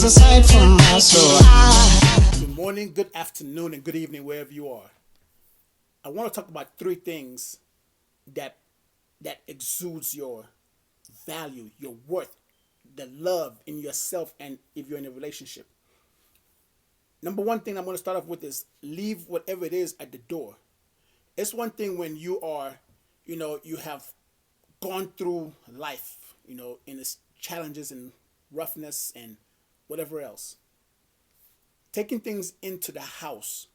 was a sight from my soul. Good morning, good afternoon, and good evening, wherever you are. I want to talk about three things that exudes your value, your worth, the love in yourself, and if you're in a relationship. Number one thing I'm going to start off with is leave whatever it is at the door. It's one thing when you are, you have gone through life, in its challenges and roughness and whatever else. Taking things into the house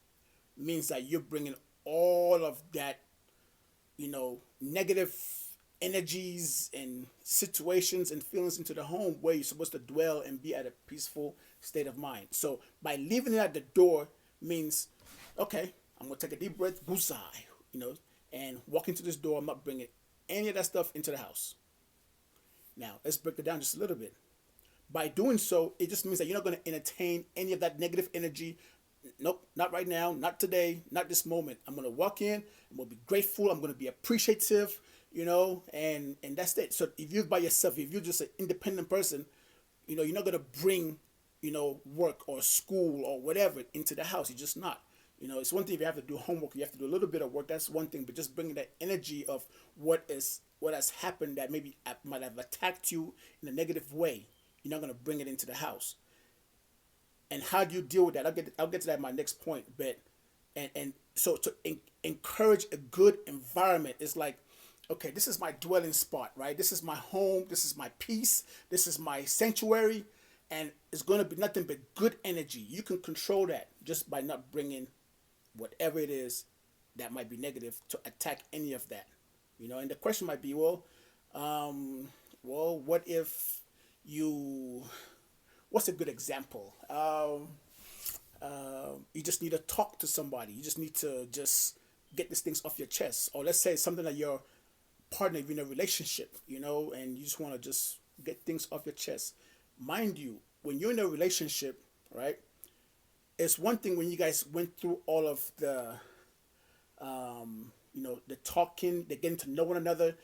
means that you're bringing all of that, negative energies and situations and feelings into the home where you're supposed to dwell and be at a peaceful state of mind. So by leaving it at the door means, okay, I'm gonna take a deep breath, bullseye, and walk into this door. I'm not bringing any of that stuff into the house. Now let's break it down just a little bit. By doing so, it just means that you're not going to entertain any of that negative energy. Nope, not right now, not today, not this moment. I'm going to walk in, I'm going to be grateful, I'm going to be appreciative, and that's it. So if you're by yourself, if you're just an independent person, you're not going to bring, work or school or whatever into the house. You're just not. It's one thing if you have to do homework, you have to do a little bit of work. That's one thing, but just bringing that energy of what has happened that maybe might have attacked you in a negative way. You're not going to bring it into the house. And how do you deal with that? I'll get to that in my next point. But so to encourage a good environment is like, okay, this is my dwelling spot, right? This is my home. This is my peace. This is my sanctuary, and it's going to be nothing but good energy. You can control that just by not bringing whatever it is that might be negative to attack any of that. And the question might be, well, what if what's a good example? You just need to talk to somebody. You just need to just get these things off your chest. Or let's say it's something that your partner in a relationship, and you just want to just get things off your chest. Mind you, when you're in a relationship, right, it's one thing when you guys went through all of the the talking, the getting to know one another,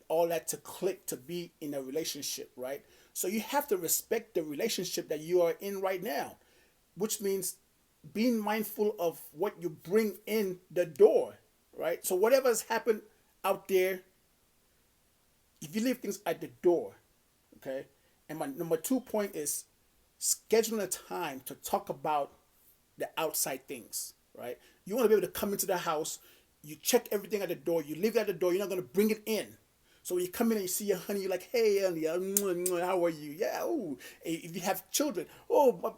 all that to click to be in a relationship, right? So you have to respect the relationship that you are in right now, which means being mindful of what you bring in the door, right? So whatever has happened out there, if you leave things at the door, okay? And my number 2 point is scheduling a time to talk about the outside things, right? You want to be able to come into the house, you check everything at the door, you leave it at the door, you're not going to bring it in. So when you come in and you see your honey, you're like, hey, honey, how are you? Yeah, oh. If you have children, or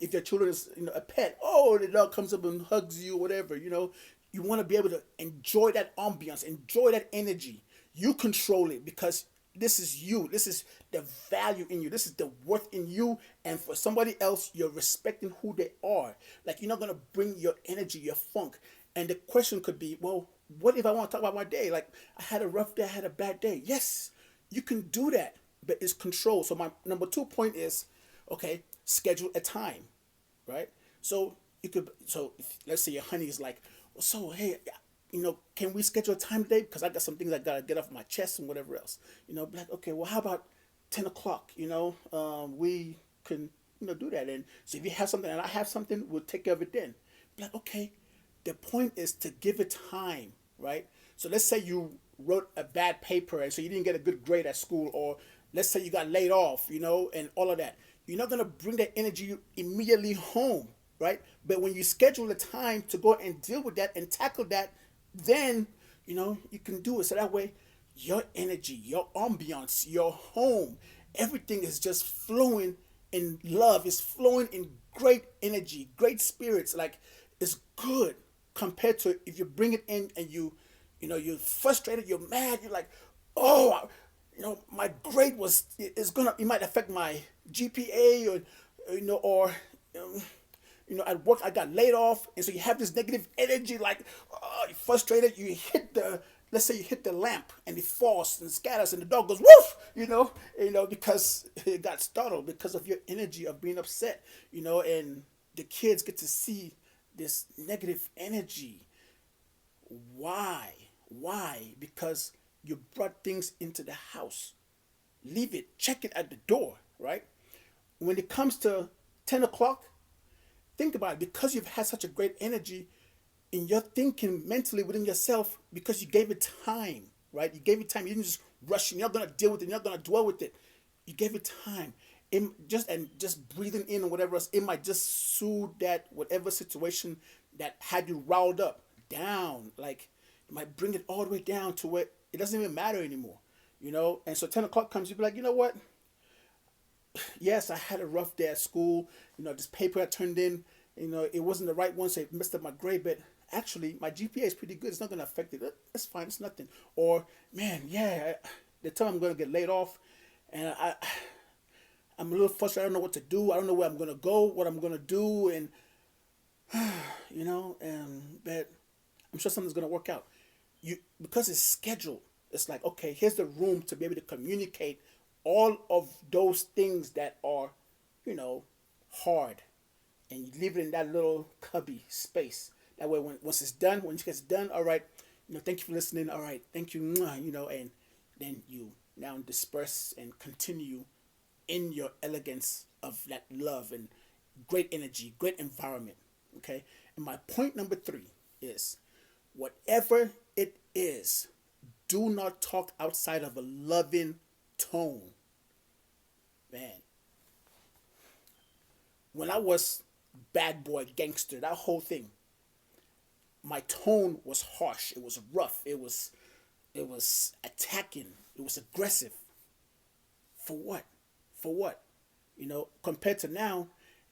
if your children is a pet, the dog comes up and hugs you, whatever, You want to be able to enjoy that ambiance, enjoy that energy. You control it because this is you. This is the value in you. This is the worth in you. And for somebody else, you're respecting who they are. Like, you're not going to bring your energy, your funk. And the question could be, well, what if I want to talk about my day? Like, I had a rough day, I had a bad day. Yes, you can do that, but it's control. So my number 2 point is, okay, schedule a time, right? So let's say your honey is like, so hey, can we schedule a time today? Because I got some things I gotta get off my chest and whatever else. Like, okay, well, how about 10 o'clock? We can do that. And so if you have something and I have something, we'll take care of it then. Like, okay. The point is to give it time, right? So let's say you wrote a bad paper and so you didn't get a good grade at school, or let's say you got laid off, and all of that. You're not going to bring that energy immediately home, right? But when you schedule the time to go and deal with that and tackle that, then, you can do it. So that way, your energy, your ambiance, your home, everything is just flowing in love, is flowing in great energy, great spirits. Like, it's good compared to if you bring it in and you're frustrated, you're mad, you're like, oh, my grade it might affect my GPA, at work I got laid off, and so you have this negative energy, like, oh, you're frustrated, let's say you hit the lamp and it falls and scatters and the dog goes woof, because it got startled because of your energy of being upset, and the kids get to see this negative energy. Why? Because you brought things into the house. Leave it, check it at the door, right? when it comes to 10 o'clock, think about it. Because you've had such a great energy in your thinking mentally within yourself, because you gave it time, right? You gave it time. You didn't just rush. You're not going to deal with it. You're not going to dwell with it. You gave it time. Just breathing in or whatever else, it might just soothe that whatever situation that had you riled up down. Like, it might bring it all the way down to where it doesn't even matter anymore, you know. And so 10 o'clock comes, you be like, you know what? Yes, I had a rough day at school. You know, this paper I turned in, you know, it wasn't the right one, so it messed up my grade. But actually, my GPA is pretty good. It's not going to affect it. That's fine. It's nothing. Or, man, yeah, they tell me I'm going to get laid off, and I'm a little frustrated. I don't know what to do. I don't know where I'm going to go, what I'm going to do, and you know, and but I'm sure something's going to work out. You Because it's scheduled. It's like, okay, here's the room to be able to communicate all of those things that are, you know, hard, and you leave it in that little cubby space. That way, once it's done, when it gets done, all right, you know, thank you for listening. All right, thank you, you know, and then you now disperse and continue in your elegance of that love and great energy, great environment. Okay, and my point number three is, whatever it is, do not talk outside of a loving tone. Man, when I was bad boy gangster, that whole thing, my tone was harsh. It was rough. It was attacking. It was aggressive. For what? For what? You know, compared to now,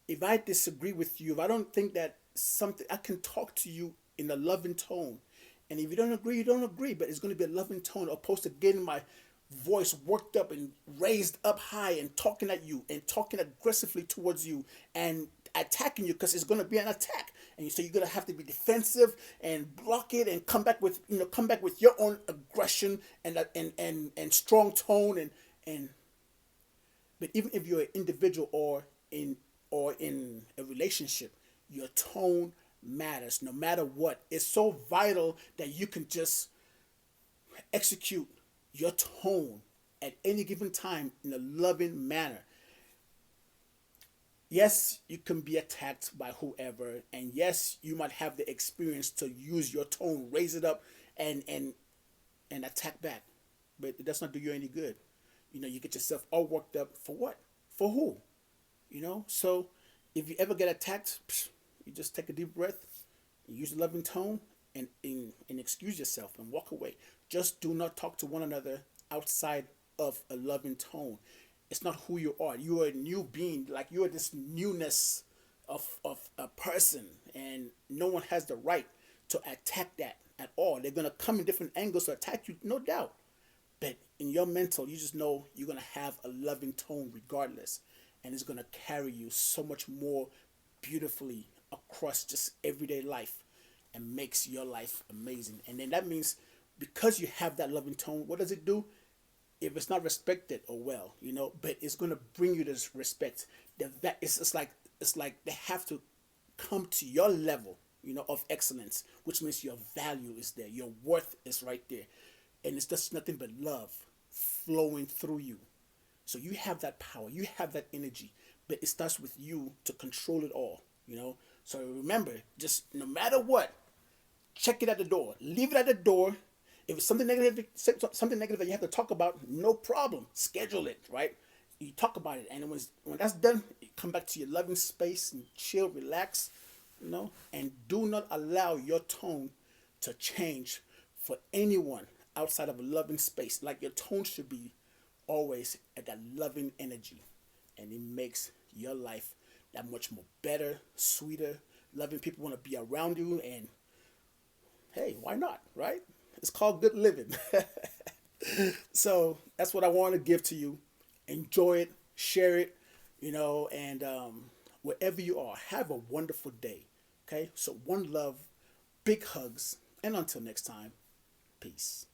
if I disagree with you, if I don't think that something, I can talk to you in a loving tone. And if you don't agree, you don't agree, but it's going to be a loving tone opposed to getting my voice worked up and raised up high and talking at you and talking aggressively towards you and attacking you, because it's going to be an attack. And so you're going to have to be defensive and block it and come back with your own aggression and strong tone and but even if you're an individual or in a relationship, your tone matters no matter what. It's so vital that you can just execute your tone at any given time in a loving manner. Yes, you can be attacked by whoever, and yes, you might have the experience to use your tone, raise it up, and attack back. But it does not do you any good. You know, you get yourself all worked up for what? For who? You know? So if you ever get attacked, you just take a deep breath, use a loving tone, and excuse yourself and walk away. Just do not talk to one another outside of a loving tone. It's not who you are. You are a new being. Like, you are this newness of a person, and no one has the right to attack that at all. They're gonna come in different angles to attack you, no doubt. But in your mental, you just know you're gonna have a loving tone regardless, and it's gonna carry you so much more beautifully across just everyday life, and makes your life amazing. And then that means, because you have that loving tone, what does it do? If it's not respected, or well, you know, but it's gonna bring you this respect. That it's like they have to come to your level, you know, of excellence, which means your value is there, your worth is right there, and it's just nothing but love flowing through you. So you have that power, you have that energy, but it starts with you to control it all, you know. So remember, just no matter what, check it at the door, leave it at the door. If it's something negative that you have to talk about, no problem. Schedule it, right? You talk about it, and when that's done, you come back to your loving space and chill, relax, you know, and do not allow your tone to change for anyone outside of a loving space. Like, your tone should be always at that loving energy, and it makes your life that much more better, sweeter. Loving people want to be around you, and hey, why not, right? It's called good living. So that's what I want to give to you. Enjoy it, share it, you know, and wherever you are, have a wonderful day. Okay? So, one love, big hugs, and until next time, peace.